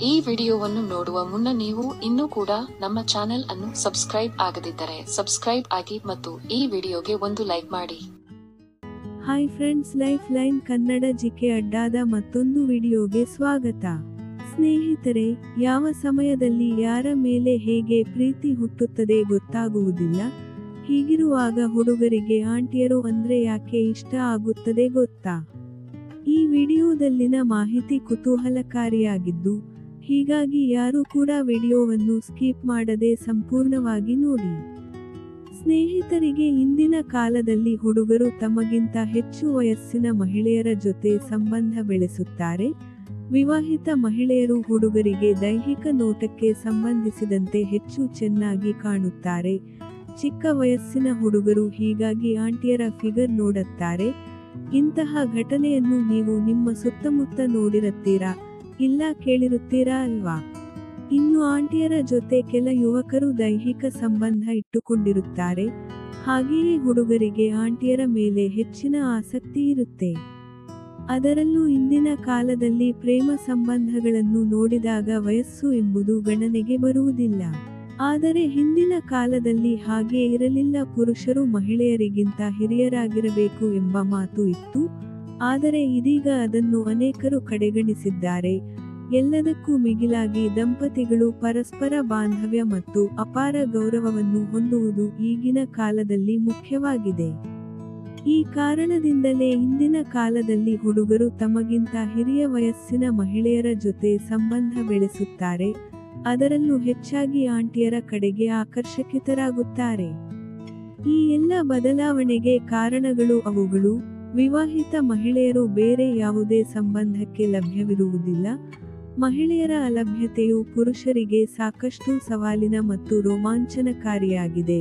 ಈ ವಿಡಿಯೋವನ್ನು ನೋಡುವ ಮುನ್ನ ನೀವು ಇನ್ನೂ ಕೂಡ ನಮ್ಮ ಚಾನೆಲ್ ಅನ್ನು ಸಬ್ಸ್ಕ್ರೈಬ್ ಆಗದಿದ್ದರೆ ಸಬ್ಸ್ಕ್ರೈಬ್ ಆಗಿ ಮತ್ತು ಈ ವಿಡಿಯೋಗೆ ಒಂದು ಲೈಕ್ ಮಾಡಿ. Hi friends, life line Kannada GK ಅಡ್ಡಾದ ಮತ್ತೊಂದು ವಿಡಿಯೋಗೆ ಸ್ವಾಗತ. ಸ್ನೇಹಿತರೆ, ಯಾವ ಸಮಯದಲ್ಲಿ ಯಾರ ಮೇಲೆ ಹೇಗೆ ಪ್ರೀತಿ ಹುಟ್ಟುತ್ತದೆ ಗೊತ್ತಾಗುವುದಿಲ್ಲ. ಹೀಗಿರುವಾಗ ಹುಡುಗರಿಗೆ ಆಂಟಿಯರು ಅಂದ್ರೆ ಯಾಕೆ ಇಷ್ಟ ಆಗುತ್ತದೆ ಗೊತ್ತಾ? ಈ ವಿಡಿಯೋದಲ್ಲಿನ ಮಾಹಿತಿ ಕುತೂಹಲಕಾರಿಯಾಗಿದ್ದು, ಹೀಗಾಗಿ ಯಾರು ಕೂಡ ವಿಡಿಯೋವನ್ನು ಸ್ಕಿಪ್ ಮಾಡದೆ ಸಂಪೂರ್ಣವಾಗಿ ನೋಡಿ. ಸ್ನೇಹಿತರಿಗೆ, ಇಂದಿನ ಕಾಲದಲ್ಲಿ ಹುಡುಗರು ತಮಗಿಂತ ಹೆಚ್ಚು ವಯಸ್ಸಿನ ಮಹಿಳೆಯರ ಜೊತೆ ಸಂಬಂಧ ಬೆಳೆಸುತ್ತಾರೆ. ವಿವಾಹಿತ ಮಹಿಳೆಯರು ಹುಡುಗರಿಗೆ ದೈಹಿಕ ನೋಟಕ್ಕೆ ಸಂಬಂಧಿಸಿದಂತೆ ಹೆಚ್ಚು ಚೆನ್ನಾಗಿ ಕಾಣುತ್ತಾರೆ. ಚಿಕ್ಕ ವಯಸ್ಸಿನ ಹುಡುಗರು ಹೀಗಾಗಿ ಆಂಟಿಯರ ಫಿಗರ್ ನೋಡುತ್ತಾರೆ. ಇಂತಹ ಘಟನೆಯನ್ನು ನೀವು ನಿಮ್ಮ ಸುತ್ತಮುತ್ತ ನೋಡಿರುತ್ತೀರಾ, ಇಲ್ಲ ಕೇಳಿರುತ್ತೀರಾ ಅಲ್ವಾ? ಇನ್ನು ಆಂಟಿಯರ ಜೊತೆ ಕೆಲ ಯುವಕರು ದೈಹಿಕ ಸಂಬಂಧ ಇಟ್ಟುಕೊಂಡಿರುತ್ತಾರೆ. ಹಾಗೆಯೇ ಹುಡುಗರಿಗೆ ಆಂಟಿಯರ ಮೇಲೆ ಹೆಚ್ಚಿನ ಆಸಕ್ತಿ ಇರುತ್ತೆ. ಅದರಲ್ಲೂ ಇಂದಿನ ಕಾಲದಲ್ಲಿ ಪ್ರೇಮ ಸಂಬಂಧಗಳನ್ನು ನೋಡಿದಾಗ ವಯಸ್ಸು ಎಂಬುದು ಗಣನೆಗೆ ಬರುವುದಿಲ್ಲ. ಆದರೆ ಹಿಂದಿನ ಕಾಲದಲ್ಲಿ ಹಾಗೆ ಇರಲಿಲ್ಲ. ಪುರುಷರು ಮಹಿಳೆಯರಿಗಿಂತ ಹಿರಿಯರಾಗಿರಬೇಕು ಎಂಬ ಮಾತು ಇತ್ತು. ಆದರೆ ಇದೀಗ ಅದನ್ನು ಅನೇಕರು ಕಡೆಗಣಿಸಿದ್ದಾರೆ. ಎಲ್ಲದಕ್ಕೂ ಮಿಗಿಲಾಗಿ ದಂಪತಿಗಳು ಪರಸ್ಪರ ಬಾಂಧವ್ಯ ಮತ್ತು ಅಪಾರ ಗೌರವವನ್ನು ಹೊಂದುವುದು ಈಗಿನ ಕಾಲದಲ್ಲಿ ಮುಖ್ಯವಾಗಿದೆ. ಈ ಕಾರಣದಿಂದಲೇ ಇಂದಿನ ಕಾಲದಲ್ಲಿ ಹುಡುಗರು ತಮಗಿಂತ ಹಿರಿಯ ವಯಸ್ಸಿನ ಮಹಿಳೆಯರ ಜೊತೆ ಸಂಬಂಧ ಬೆಳೆಸುತ್ತಾರೆ. ಅದರಲ್ಲೂ ಹೆಚ್ಚಾಗಿ ಆಂಟಿಯರ ಕಡೆಗೆ ಆಕರ್ಷಿತರಾಗುತ್ತಾರೆ. ಈ ಎಲ್ಲ ಬದಲಾವಣೆಗೆ ಕಾರಣಗಳು ಅವುಗಳು: ವಿವಾಹಿತ ಮಹಿಳೆಯರು ಬೇರೆ ಯಾವುದೇ ಸಂಬಂಧಕ್ಕೆ ಲಭ್ಯವಿರುವುದಿಲ್ಲ. ಮಹಿಳೆಯರ ಅಲಭ್ಯತೆಯು ಪುರುಷರಿಗೆ ಸಾಕಷ್ಟು ಸವಾಲಿನ ಮತ್ತು ರೋಮಾಂಚನಕಾರಿಯಾಗಿದೆ.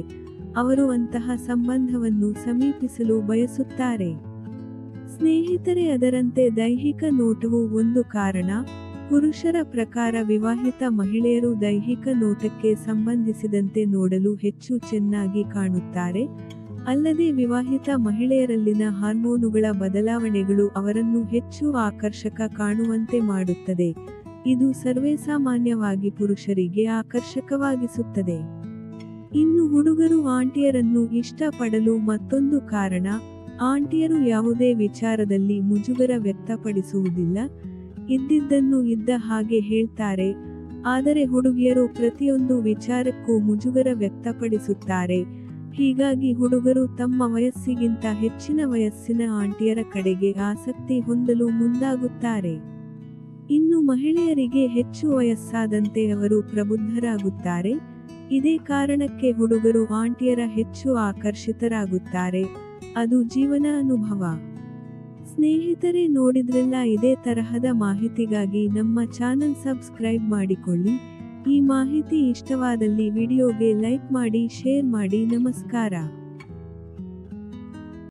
ಅವರು ಅಂತಹ ಸಂಬಂಧವನ್ನು ಸಮೀಪಿಸಲು ಬಯಸುತ್ತಾರೆ. ಸ್ನೇಹಿತರೆ, ಅದರಂತೆ ದೈಹಿಕ ನೋಟವು ಒಂದು ಕಾರಣ. ಪುರುಷರ ಪ್ರಕಾರ ವಿವಾಹಿತ ಮಹಿಳೆಯರು ದೈಹಿಕ ನೋಟಕ್ಕೆ ಸಂಬಂಧಿಸಿದಂತೆ ನೋಡಲು ಹೆಚ್ಚು ಚೆನ್ನಾಗಿ ಕಾಣುತ್ತಾರೆ. ಅಲ್ಲದೆ ವಿವಾಹಿತ ಮಹಿಳೆಯರಲ್ಲಿನ ಹಾರ್ಮೋನುಗಳ ಬದಲಾವಣೆಗಳು ಅವರನ್ನು ಹೆಚ್ಚು ಆಕರ್ಷಕ ಕಾಣುವಂತೆ ಮಾಡುತ್ತದೆ. ಇದು ಸರ್ವೇಸಾಮಾನ್ಯವಾಗಿ ಪುರುಷರಿಗೆ ಆಕರ್ಷಕವಾಗಿಸುತ್ತದೆ. ಇನ್ನು ಹುಡುಗರು ಆಂಟಿಯರನ್ನು ಇಷ್ಟಪಡಲು ಮತ್ತೊಂದು ಕಾರಣ: ಆಂಟಿಯರು ಯಾವುದೇ ವಿಚಾರದಲ್ಲಿ ಮುಜುಗರ ವ್ಯಕ್ತಪಡಿಸುವುದಿಲ್ಲ. ಇದ್ದಿದ್ದನ್ನು ಇದ್ದ ಹಾಗೆ ಹೇಳ್ತಾರೆ. ಆದರೆ ಹುಡುಗಿಯರು ಪ್ರತಿಯೊಂದು ವಿಚಾರಕ್ಕೂ ಮುಜುಗರ ವ್ಯಕ್ತಪಡಿಸುತ್ತಾರೆ. ಹೀಗಾಗಿ ಹುಡುಗರು ತಮ್ಮ ವಯಸ್ಸಿಗಿಂತ ಹೆಚ್ಚಿನ ವಯಸ್ಸಿನ ಆಂಟಿಯರ ಕಡೆಗೆ ಆಸಕ್ತಿ ಹೊಂದಲು ಮುಂದಾಗುತ್ತಾರೆ. ಇನ್ನು ಮಹಿಳೆಯರಿಗೆ ಹೆಚ್ಚು ವಯಸ್ಸಾದಂತೆ ಅವರು ಪ್ರಬುದ್ಧರಾಗುತ್ತಾರೆ. ಇದೇ ಕಾರಣಕ್ಕೆ ಹುಡುಗರು ಆಂಟಿಯರ ಹೆಚ್ಚು ಆಕರ್ಷಿತರಾಗುತ್ತಾರೆ. ಅದು ಜೀವನ ಅನುಭವ. ಸ್ನೇಹಿತರೆ, ನೋಡಿದ್ರಲ್ಲ, ಇದೇ ತರಹದ ಮಾಹಿತಿಗಾಗಿ ನಮ್ಮ ಚಾನಲ್ ಸಬ್ಸ್ಕ್ರೈಬ್ ಮಾಡಿಕೊಳ್ಳಿ. ಈ ಮಾಹಿತಿ ಇಷ್ಟವಾದಲ್ಲಿ ವಿಡಿಯೋಗೆ ಲೈಕ್ ಮಾಡಿ, ಶೇರ್ ಮಾಡಿ. ನಮಸ್ಕಾರ.